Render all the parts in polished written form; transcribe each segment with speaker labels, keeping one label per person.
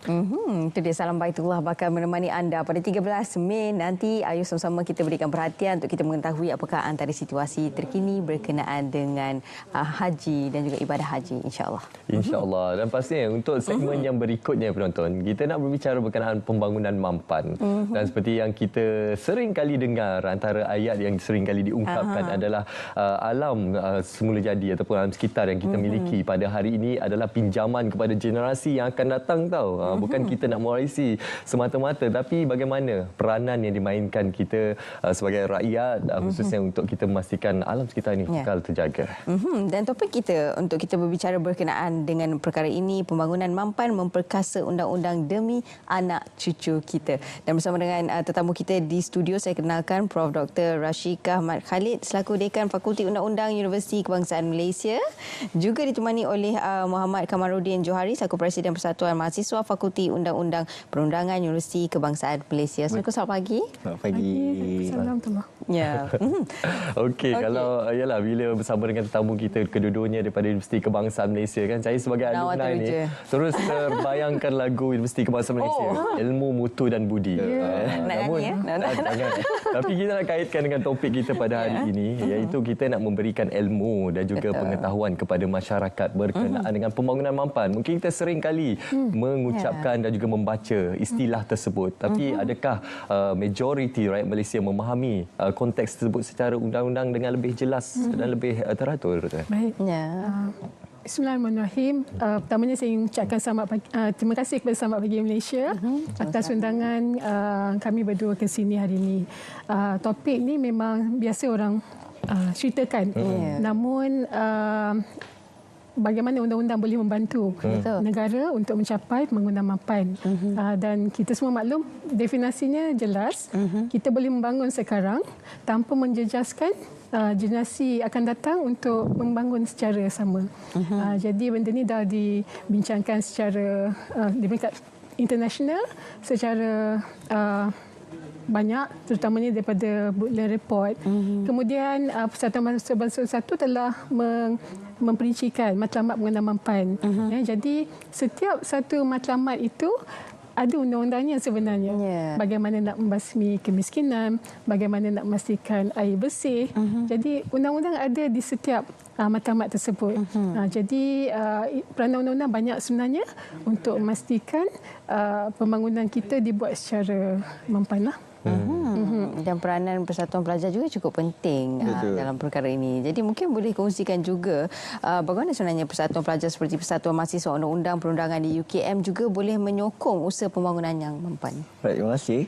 Speaker 1: Itu dia Salam Baitullah bakal menemani anda pada 13 Mei nanti. Ayo sama-sama kita berikan perhatian untuk kita mengetahui apakah antara situasi terkini berkenaan dengan haji dan juga ibadah haji, insya-Allah.
Speaker 2: InsyaAllah. Dan pastinya untuk segmen yang berikutnya penonton, kita nak berbicara berkenaan pembangunan mampan. Dan seperti yang kita sering kali dengar, antara ayat yang sering kali diungkapkan adalah alam semula jadi ataupun alam sekitar yang kita miliki pada hari ini adalah pinjaman kepada generasi yang akan datang tau. Bukan kita nak mewarisi semata-mata, tapi bagaimana peranan yang dimainkan kita sebagai rakyat, khususnya untuk kita memastikan alam sekitar ini kekal terjaga.
Speaker 1: Dan topik kita untuk kita berbicara berkenaan dengan perkara ini, pembangunan mampan memperkasa undang-undang demi anak cucu kita. Dan bersama dengan tetamu kita di studio, saya kenalkan Prof. Dr. Rashika Ahmad Khalid selaku Dekan Fakulti Undang-Undang Universiti Kebangsaan Malaysia. Juga ditemani oleh Muhammad Kamaruddin Johari selaku Presiden Persatuan Mahasiswa Fakulti Undang-Undang Perundangan Universiti Kebangsaan Malaysia. Assalamualaikum, selamat pagi.
Speaker 3: Selamat pagi.
Speaker 4: Assalamualaikum.
Speaker 1: Ya.
Speaker 2: Okey, kalau yalah bila bersama dengan tetamu kita kedua-duanya daripada Universiti Kebangsaan Malaysia kan, saya sebagai alumni ni terus terbayangkan lagu Universiti Kebangsaan Malaysia, Ilmu, Mutu dan Budi. Namun tapi kita nak kaitkan dengan topik kita pada hari ini, iaitu kita nak memberikan ilmu dan juga pengetahuan kepada masyarakat berkenaan dengan pembangunan mampan. Mungkin kita sering kali mengucapkan dan juga membaca istilah tersebut, tapi adakah majoriti rakyat Malaysia memahami konteks tersebut secara undang-undang dengan lebih jelas dan lebih teratur?
Speaker 4: Baik. Bismillahirrahmanirrahim. Pertamanya saya ingin ucapkan terima kasih kepada Selamat Pagi Malaysia atas undangan kami berdua ke sini hari ini. Topik ni memang biasa orang ceritakan. Namun bagaimana undang-undang boleh membantu negara untuk mencapai pembangunan mampan. Dan kita semua maklum definisinya jelas. Kita boleh membangun sekarang tanpa menjejaskan generasi akan datang untuk membangun secara sama. Jadi benda ni dah dibincangkan secara di peringkat international secara banyak, terutamanya daripada Woodland Report. Kemudian Persatuan Mahasiswa Bangsa 1 telah memperincikan matlamat pengguna mampan. Jadi setiap satu matlamat itu ada undang-undangnya sebenarnya. Bagaimana nak membasmi kemiskinan, bagaimana nak memastikan air bersih. Jadi undang-undang ada di setiap matlamat tersebut. Jadi peranan undang-undang banyak sebenarnya untuk memastikan pembangunan kita dibuat secara mampan.
Speaker 1: Dan peranan Persatuan Pelajar juga cukup penting dalam perkara ini. Jadi mungkin boleh kongsikan juga bagaimana sebenarnya Persatuan Pelajar seperti Persatuan Mahasiswa Undang-Undang Perundangan di UKM juga boleh menyokong usaha pembangunan yang mampan.
Speaker 3: Baik, terima kasih.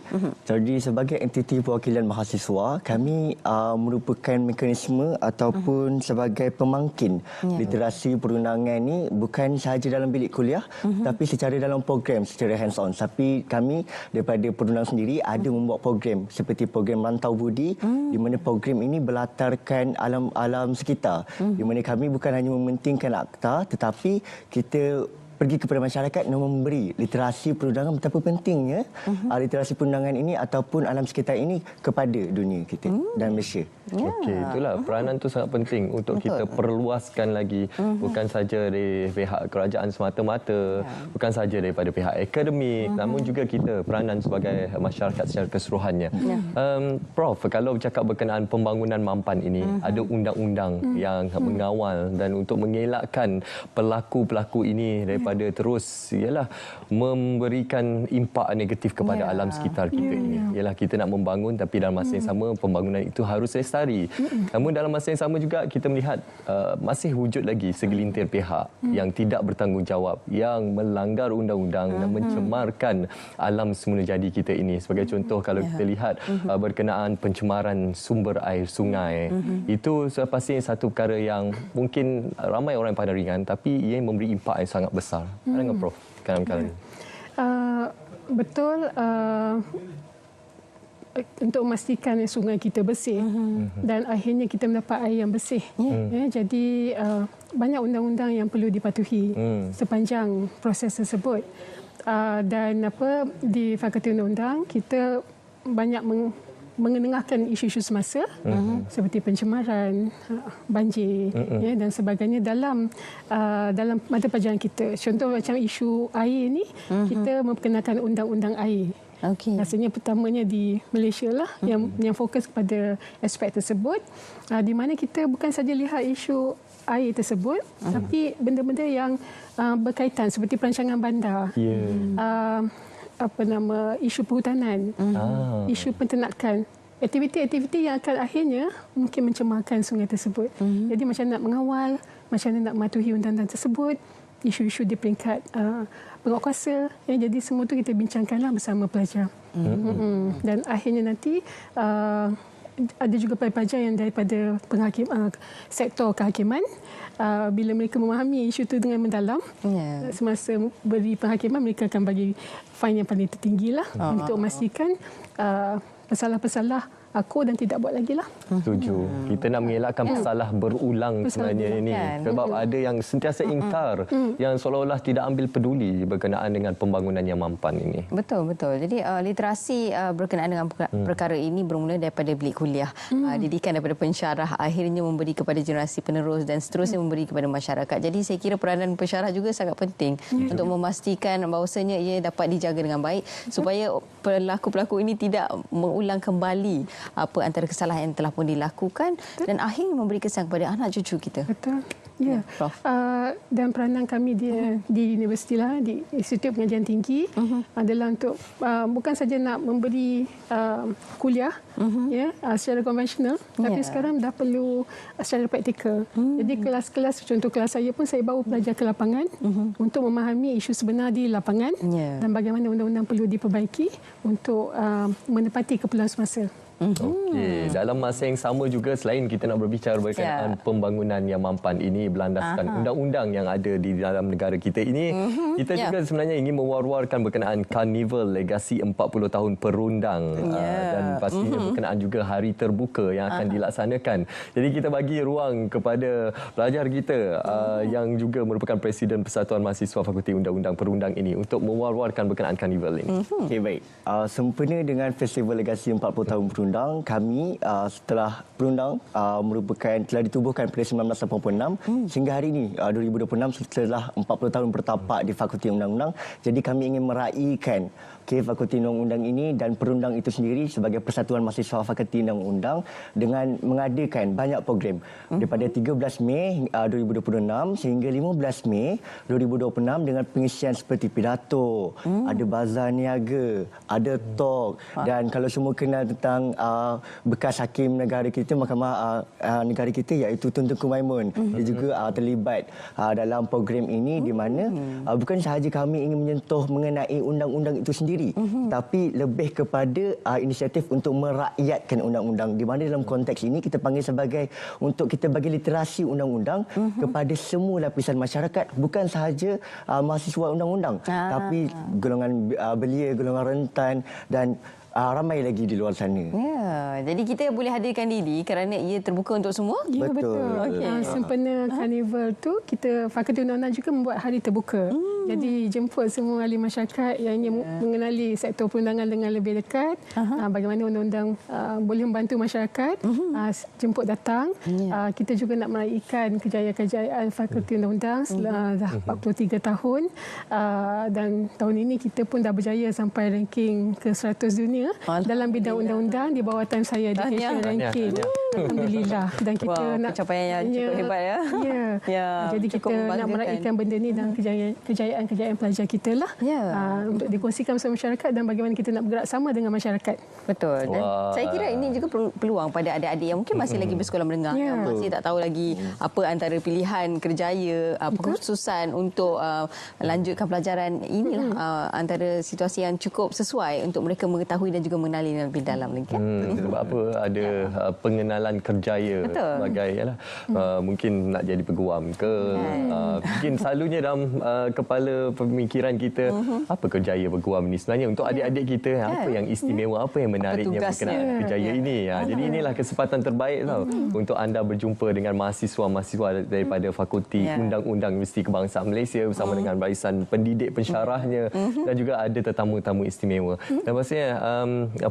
Speaker 3: Jadi sebagai entiti perwakilan mahasiswa, kami merupakan mekanisme ataupun sebagai pemangkin literasi perundangan ini bukan sahaja dalam bilik kuliah, tapi secara dalam program, secara hands-on. Tapi kami daripada perundangan sendiri ada membuat program seperti program Rantau Budi, di mana program ini berlatarkan alam sekitar, di mana kami bukan hanya mementingkan akta, tetapi kita pergi kepada masyarakat dan memberi literasi perundangan betapa pentingnya literasi perundangan ini ataupun alam sekitar ini kepada dunia kita dan Malaysia.
Speaker 2: Okey, itulah peranan tu sangat penting untuk kita perluaskan lagi, bukan saja dari pihak kerajaan semata-mata, bukan saja daripada pihak akademik, namun juga kita peranan sebagai masyarakat secara keseluruhannya. Prof, kalau bercakap berkenaan pembangunan mampan ini, ada undang-undang yang mengawal dan untuk mengelakkan pelaku-pelaku ini daripada terus memberikan impak negatif kepada alam sekitar kita ini. Ialah kita nak membangun, tapi dalam masa yang sama pembangunan itu harus lestari. Namun dalam masa yang sama juga kita melihat masih wujud lagi segelintir pihak yang tidak bertanggungjawab, yang melanggar undang-undang dan mencemarkan alam semula jadi kita ini. Sebagai contoh, kalau kita lihat berkenaan pencemaran sumber air sungai, itu pastinya satu perkara yang mungkin ramai orang yang pandang ringan, tapi ia memberi impak yang sangat besar. Dengan Prof dalam perkara ini.
Speaker 4: Betul. Untuk memastikan sungai kita bersih dan akhirnya kita mendapat air yang bersih. Jadi banyak undang-undang yang perlu dipatuhi sepanjang proses tersebut. Dan di Fakulti Undang-Undang kita banyak mengenengahkan isu-isu semasa seperti pencemaran, banjir dan sebagainya dalam mata pelajaran kita. Contoh macam isu air ni, kita memperkenalkan undang-undang air.
Speaker 1: Okey.
Speaker 4: Rasanya pertamanya di Malaysia lah yang fokus kepada aspek tersebut, di mana kita bukan saja lihat isu air tersebut, tapi benda-benda yang berkaitan seperti perancangan bandar, isu perhutanan, isu penternakan, aktiviti-aktiviti yang akan akhirnya mungkin mencemarkan sungai tersebut. Jadi macam nak mengawal, macam nak mematuhi undang-undang tersebut, isu-isu di peringkat penguatkuasa. Jadi semua itu kita bincangkanlah bersama pelajar. Dan akhirnya nanti ada juga pelajar yang daripada sektor kehakiman. Bila mereka memahami isu itu dengan mendalam, semasa beri penghakiman, mereka akan bagi fine yang paling tertinggi lah untuk memastikan pesalah-pesalah aku dan tidak buat lagi lah.
Speaker 2: Setuju. Kita nak mengelakkan pesalah berulang sebenarnya ini. Sebab ada yang sentiasa ingkar, yang seolah-olah tidak ambil peduli berkenaan dengan pembangunan yang mampan ini.
Speaker 1: Betul. Jadi literasi berkenaan dengan perkara ini bermula daripada bilik kuliah. Didikan daripada pensyarah akhirnya memberi kepada generasi penerus dan seterusnya memberi kepada masyarakat. Jadi saya kira peranan pensyarah juga sangat penting untuk memastikan bahawasanya ia dapat dijaga dengan baik supaya pelaku-pelaku ini tidak mengulang kembali apa antara kesalahan yang telah pun dilakukan dan akhirnya memberi kesan kepada anak cucu kita.
Speaker 4: Betul. Ya. Dan peranan kami di universiti lah, di Institut Pengajian Tinggi adalah untuk bukan saja nak memberi kuliah secara konvensional, tapi sekarang dah perlu secara praktikal. Jadi kelas-kelas, contoh kelas saya pun saya bawa pelajar ke lapangan untuk memahami isu sebenar di lapangan dan bagaimana undang-undang perlu diperbaiki untuk menepati keperluan semasa.
Speaker 2: Okey, dalam masa yang sama juga selain kita nak berbicara berkenaan pembangunan yang mampan ini berlandaskan undang-undang yang ada di dalam negara kita ini, kita juga sebenarnya ingin mewar-warkan berkenaan Karnival Legasi 40 tahun Perundang dan pastinya berkenaan juga hari terbuka yang akan dilaksanakan. Jadi kita bagi ruang kepada pelajar kita yang juga merupakan Presiden Persatuan Mahasiswa Fakulti Undang-Undang Perundang ini untuk mewar-warkan berkenaan Karnival ini.
Speaker 3: Okey, baik. Sempena dengan Festival Legasi 40 tahun Perundang, kami setelah Perundang telah ditubuhkan pada 1986 sehingga hari ini 2026 setelah 40 tahun bertapak di Fakulti Undang-Undang. Jadi kami ingin meraihkan Fakulti Undang-Undang ini dan Perundang itu sendiri sebagai Persatuan Mahasiswa Fakulti Undang-Undang dengan mengadakan banyak program daripada 13 Mei 2026 sehingga 15 Mei 2026 dengan pengisian seperti pidato, ada bazar niaga, ada talk dan kalau semua kenal tentang bekas hakim negara kita, Mahkamah negara kita iaitu Tun Tengku Maimun. Dia juga terlibat dalam program ini di mana bukan sahaja kami ingin menyentuh mengenai undang-undang itu sendiri, tapi lebih kepada inisiatif untuk merakyatkan undang-undang di mana dalam konteks ini kita panggil sebagai untuk kita bagi literasi undang-undang kepada semua lapisan masyarakat, bukan sahaja mahasiswa undang-undang tapi golongan belia, golongan rentan dan ramai lagi di luar sana.
Speaker 1: Ya, jadi kita boleh hadirkan diri kerana ia terbuka untuk semua?
Speaker 4: Ya, betul. Sempena Karnival tu, kita Fakulti Undang-Undang juga membuat hari terbuka. Jadi jemput semua ahli masyarakat yang ingin mengenali sektor perundangan dengan lebih dekat, bagaimana undang-undang boleh membantu masyarakat, jemput datang. Kita juga nak meraihkan kejayaan-kejayaan Fakulti Undang-Undang dah 43 tahun dan tahun ini kita pun dah berjaya sampai ranking ke-100 dunia dalam bidang undang-undang di bawah time saya di Asia ranking. Alhamdulillah. Dan kita nak
Speaker 1: pencapaian yang cukup hebat ya.
Speaker 4: Ya. Jadi kita nak meraihkan benda ni dan kejayaan pelajar kita lah untuk dikongsikan bersama masyarakat dan bagaimana kita nak bergerak sama dengan masyarakat.
Speaker 1: Betul. Dan saya kira ini juga peluang pada adik-adik yang mungkin masih lagi bersekolah menengah, yang masih tak tahu lagi apa antara pilihan kerjaya, kekhususan untuk lanjutkan pelajaran. Inilah antara situasi yang cukup sesuai untuk mereka mengetahui dan juga mengenali lebih dalam lagi.
Speaker 2: Sebab apa ada pengenalan kerjaya sebagai mungkin nak jadi peguam ke, mungkin selalunya dalam kepala pemikiran kita apa kerjaya peguam ni sebenarnya untuk adik-adik kita, apa yang istimewa, apa yang menariknya berkenaan kerjaya ini. Jadi inilah kesempatan terbaik untuk anda berjumpa dengan mahasiswa-mahasiswa daripada Fakulti Undang-Undang Universiti Kebangsaan Malaysia bersama dengan barisan pendidik pensyarahnya dan juga ada tetamu-tetamu istimewa. Dan pastinya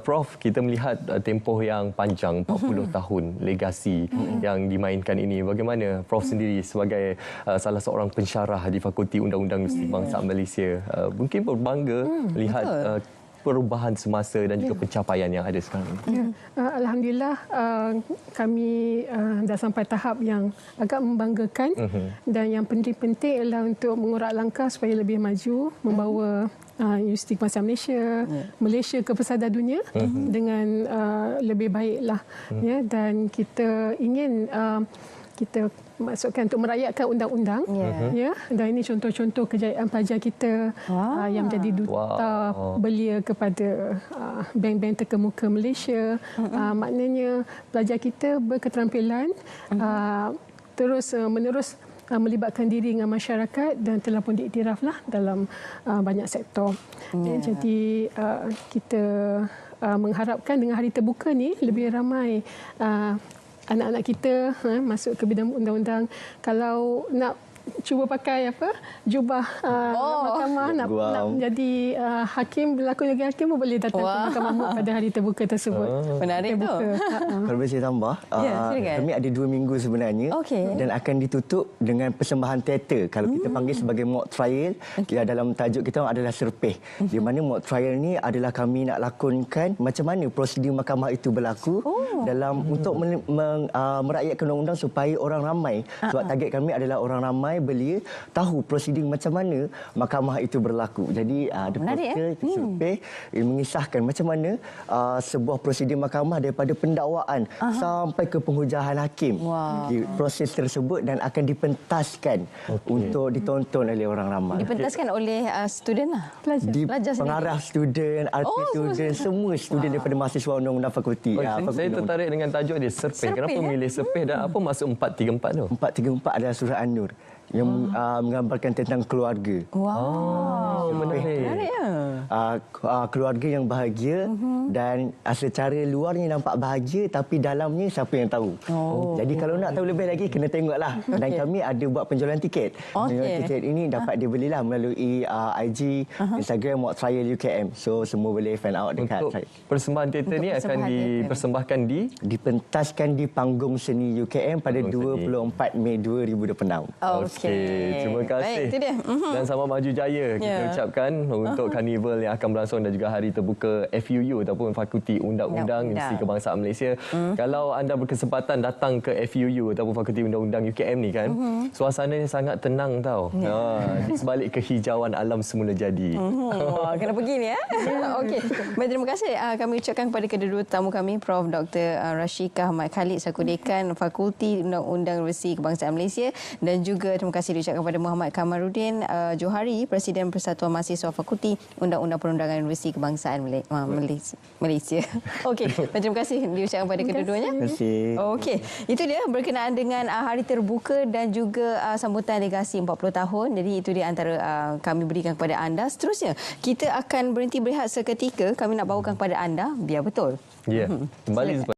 Speaker 2: Prof, kita melihat tempoh yang panjang 40 tahun legasi yang dimainkan ini. Bagaimana Prof sendiri sebagai salah seorang pensyarah di Fakulti Undang-Undang Universiti Kebangsaan Malaysia mungkin berbangga melihat perubahan semasa dan juga pencapaian yang ada sekarang ini?
Speaker 4: Alhamdulillah kami dah sampai tahap yang agak membanggakan dan yang penting-penting adalah untuk mengurak langkah supaya lebih maju, membawa Universiti Kebangsaan Malaysia ke pesada dunia dengan lebih baiklah. Ya, dan kita ingin kita masukkan untuk merakyatkan undang-undang, ya, dan ini contoh-contoh kejayaan pelajar kita yang menjadi duta belia kepada bank-bank terkemuka Malaysia. Maknanya pelajar kita berketerampilan terus menerus melibatkan diri dengan masyarakat dan telah pun diiktiraflah dalam banyak sektor. Jadi kita mengharapkan dengan hari terbuka ni lebih ramai anak-anak kita masuk ke bidang undang-undang. Kalau nak cuba pakai jubah mahkamah, nak menjadi hakim, berlaku jadi hakim pun boleh datang ke mahkamah MUT pada hari terbuka tersebut.
Speaker 1: Menarik tu.
Speaker 3: Kalau boleh saya tambah, kami ada 2 minggu sebenarnya dan akan ditutup dengan persembahan teater. Kalau kita panggil sebagai mock trial, ya, dalam tajuk kita adalah serpeh. Di mana mock trial ni adalah kami nak lakonkan macam mana prosedur mahkamah itu berlaku dalam untuk merakyatkan undang-undang supaya orang ramai. Sebab target kami adalah orang ramai belia tahu prosedur macam mana mahkamah itu berlaku. Jadi ada poster survey mengisahkan macam mana sebuah prosedur mahkamah daripada pendakwaan sampai ke penghujaan hakim. Di proses tersebut dan akan dipentaskan untuk ditonton oleh orang ramai.
Speaker 1: Dipentaskan oleh student lah.
Speaker 3: Pelajar pengarah student, artis student, semua student daripada mahasiswa undang-undang fakulti.
Speaker 2: Saya tertarik dengan tajuk dia, serpeh. Kenapa memilih serpeh dan apa maksud 434 tu?
Speaker 3: 434 adalah surah An-Nur yang menggambarkan tentang keluarga.
Speaker 1: Menarik ya.
Speaker 3: Keluarga yang bahagia dan secara luarnya nampak bahagia tapi dalamnya siapa yang tahu. Jadi kalau nak tahu lebih lagi kena tengoklah. Dan kami ada buat penjualan tiket. Penjualan tiket ini dapat dibelilah melalui IG, Instagram Mock Trial UKM. So semua boleh find out dekat
Speaker 2: saya. Persembahan teater ni akan dipersembahkan dipentaskan
Speaker 3: di panggung seni UKM pada 24 Mei 2026.
Speaker 2: Okey, terima kasih.
Speaker 1: Baik, itu dia.
Speaker 2: Dan sama maju jaya kita ucapkan untuk karnival yang akan berlangsung dan juga hari terbuka FUU ataupun Fakulti Undang-Undang Universiti Kebangsaan Malaysia. Kalau anda berkesempatan datang ke FUU ataupun Fakulti Undang-Undang UKM ni kan, suasananya sangat tenang tau. Di sebalik kehijauan alam semula jadi.
Speaker 1: Kena pergi ni ya. Okey. Baik, terima kasih kami ucapkan kepada kedua-dua tetamu kami, Prof Dr. Rashikah Ahmad Khalid selaku Dekan Fakulti Undang-Undang Universiti Kebangsaan Malaysia, dan juga terima kasih diucapkan kepada Muhammad Kamaruddin Johari, Presiden Persatuan Mahasiswa Fakulti Undang-Undang Perundangan Universiti Kebangsaan Malaysia. Okey, terima kasih diucapkan kepada kedua-duanya.
Speaker 3: Terima kasih.
Speaker 1: Okey, itu dia berkenaan dengan hari terbuka dan juga sambutan legasi 40 tahun. Jadi itu dia antara kami berikan kepada anda. Seterusnya, kita akan berhenti berehat seketika. Kami nak bawakan kepada anda Biar Betul.
Speaker 2: Ya, kembali